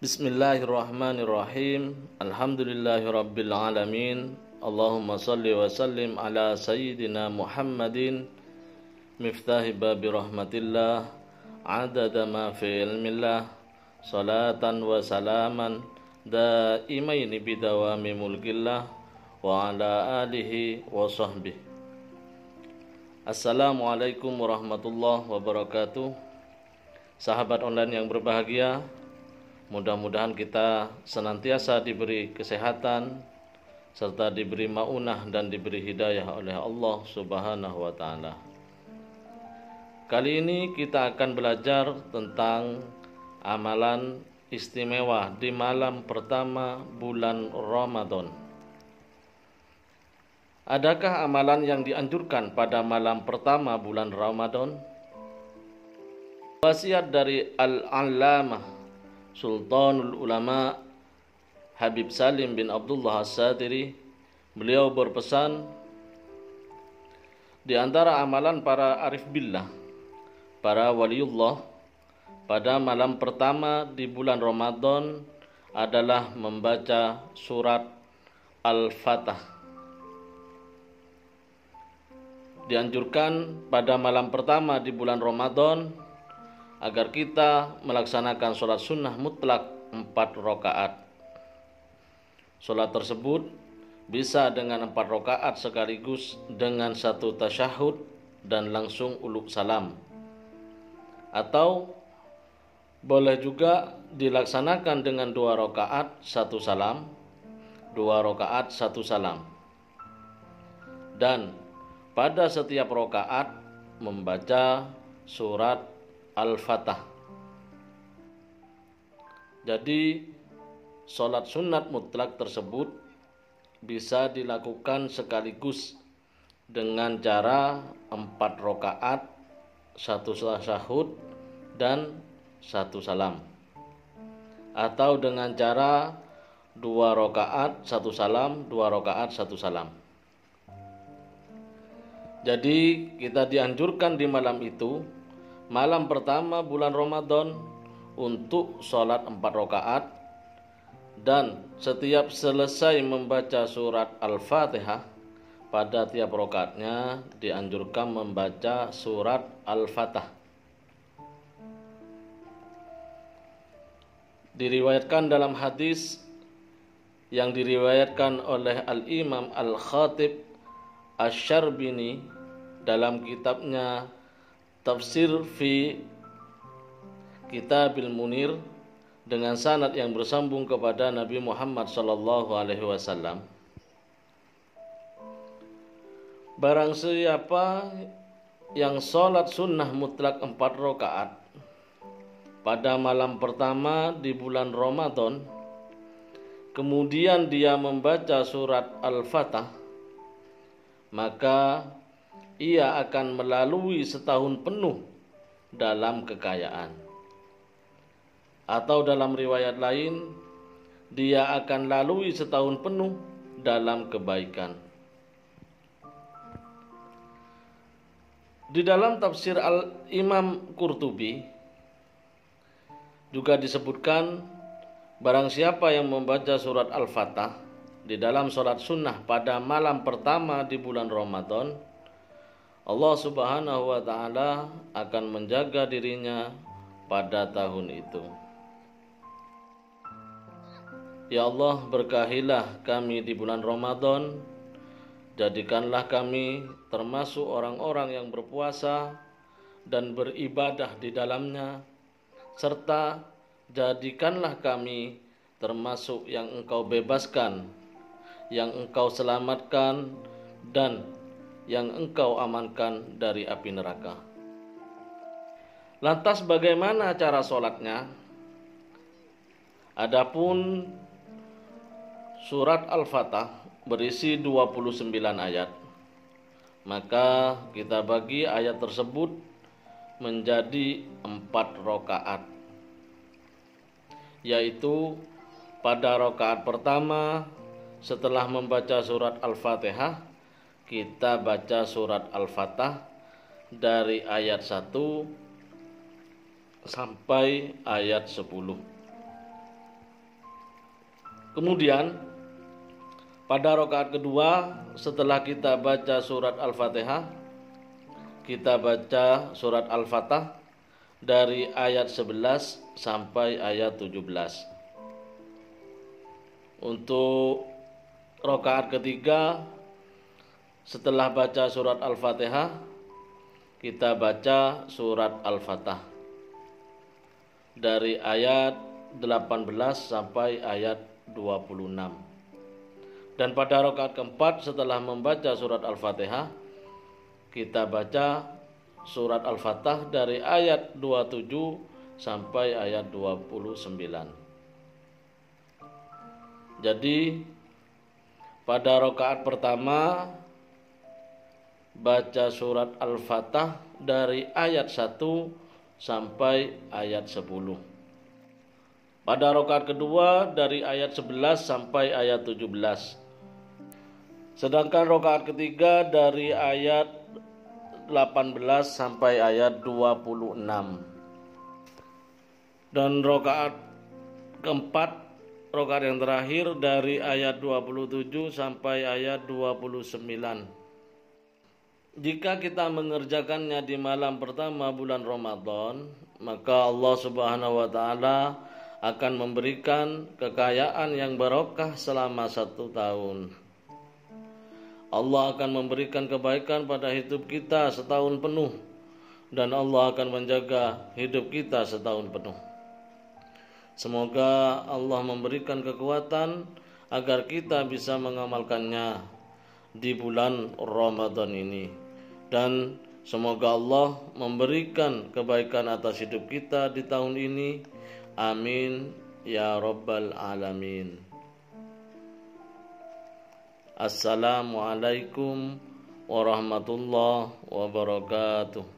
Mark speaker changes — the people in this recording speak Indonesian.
Speaker 1: Bismillahirrahmanirrahim. Alhamdulillahirabbil alamin. Allahumma salli wa sallim ala sayyidina Muhammadin miftahi babi rahmatillah adada ma fi ilmillah salatan wa salaman daimaini bidawami mulkillah wa ala alihi wa sahbihi. Assalamualaikum warahmatullahi wabarakatuh. Sahabat online yang berbahagia, mudah-mudahan kita senantiasa diberi kesehatan serta diberi maunah dan diberi hidayah oleh Allah Subhanahu wa taala. Kali ini kita akan belajar tentang amalan istimewa di malam pertama bulan Ramadan. Adakah amalan yang dianjurkan pada malam pertama bulan Ramadan? Wasiat dari Al-Allamah Sultanul Ulama Habib Salim bin Abdullah As-Sadiri, beliau berpesan, di antara amalan para arif billah, para waliullah pada malam pertama di bulan Ramadan adalah membaca surat Al-Fatah. Dianjurkan pada malam pertama di bulan Ramadan agar kita melaksanakan sholat sunnah mutlak 4 rakaat. Sholat tersebut bisa dengan 4 rakaat sekaligus dengan 1 tasyahud dan langsung uluk salam, atau boleh juga dilaksanakan dengan 2 rakaat 1 salam, 2 rakaat 1 salam, dan pada setiap rakaat membaca surat Al-Fatah. Jadi sholat sunat mutlak tersebut bisa dilakukan sekaligus dengan cara 4 rakaat 1 tasyahud dan 1 salam, atau dengan cara 2 rakaat 1 salam, 2 rakaat 1 salam. Jadi kita dianjurkan di malam itu, malam pertama bulan Ramadan, untuk sholat 4 rakaat, dan setiap selesai membaca surat Al-Fatihah, pada tiap rakaatnya dianjurkan membaca surat Al-Fatah. Diriwayatkan dalam hadis yang diriwayatkan oleh Al-Imam Al-Khatib Asy-Syarbini dalam kitabnya Tafsir fi Kitabil Munir dengan sanad yang bersambung kepada Nabi Muhammad sallallahu alaihi wasallam. Barang siapa yang sholat sunnah mutlak 4 rakaat pada malam pertama di bulan Ramadan, kemudian dia membaca surat Al-Fatah, maka ia akan melalui setahun penuh dalam kekayaan. Atau dalam riwayat lain, dia akan lalui setahun penuh dalam kebaikan. Di dalam tafsir Al-Imam Qurtubi juga disebutkan, barang siapa yang membaca surat Al-Fatah di dalam sholat sunnah pada malam pertama di bulan Ramadan, Allah Subhanahu wa taala akan menjaga dirinya pada tahun itu. Ya Allah, berkahilah kami di bulan Ramadan, jadikanlah kami termasuk orang-orang yang berpuasa dan beribadah di dalamnya, serta jadikanlah kami termasuk yang Engkau bebaskan, yang Engkau selamatkan, dan yang Engkau amankan dari api neraka. Lantas bagaimana cara sholatnya? Adapun surat Al-Fatah berisi 29 ayat. Maka kita bagi ayat tersebut menjadi 4 rakaat, yaitu pada rakaat pertama setelah membaca surat Al-Fatihah kita baca surat Al-Fatah dari ayat 1 sampai ayat 10. Kemudian pada rakaat kedua setelah kita baca surat Al-Fatihah kita baca surat Al-Fatah dari ayat 11 sampai ayat 17. Untuk rakaat ketiga setelah baca surat Al-Fatihah kita baca surat Al-Fatah dari ayat 18 sampai ayat 26. Dan pada rakaat keempat setelah membaca surat Al-Fatihah kita baca surat Al-Fatah dari ayat 27 sampai ayat 29. Jadi pada rakaat pertama baca surat Al-Fatah dari ayat 1 sampai ayat 10. Pada rakaat kedua dari ayat 11 sampai ayat 17. Sedangkan rakaat ketiga dari ayat 18 sampai ayat 26. Dan rakaat keempat, rakaat yang terakhir dari ayat 27 sampai ayat 29. Jika kita mengerjakannya di malam pertama bulan Ramadan, maka Allah Subhanahu wa taala akan memberikan kekayaan yang barokah selama 1 tahun. Allah akan memberikan kebaikan pada hidup kita setahun penuh, dan Allah akan menjaga hidup kita setahun penuh. Semoga Allah memberikan kekuatan agar kita bisa mengamalkannya di bulan Ramadan ini. Dan semoga Allah memberikan kebaikan atas hidup kita di tahun ini. Amin ya rabbal alamin. Assalamualaikum warahmatullahi wabarakatuh.